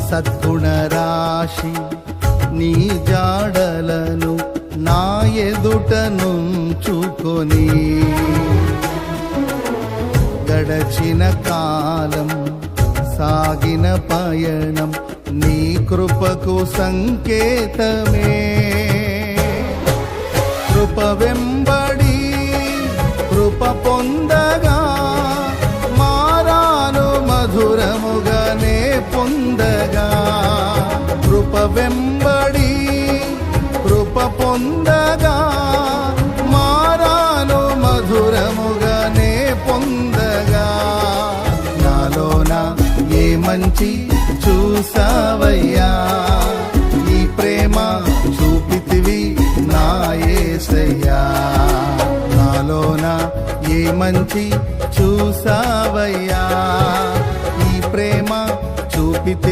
సద్గుణ రాశి నీ జాడలను నా ఎదుట నుంచుకొని గడచిన కాలం సాగిన పయనం నీ కృపకు సంకేతమే. కృప వెంబడి కృప పొందగా మారాను మధురముగానే పొందగా. కృప వెంబడి కృప పొందగా మారాను మధురముగానే పొందగా. నాలోన ఏ మంచి చూసావయ్యా, ఈ ప్రేమ చూపితివి నా యేసయ్యా. నాలోన ఏ మంచి చూసావయ్యా, ఈ ప్రేమ చూపితివి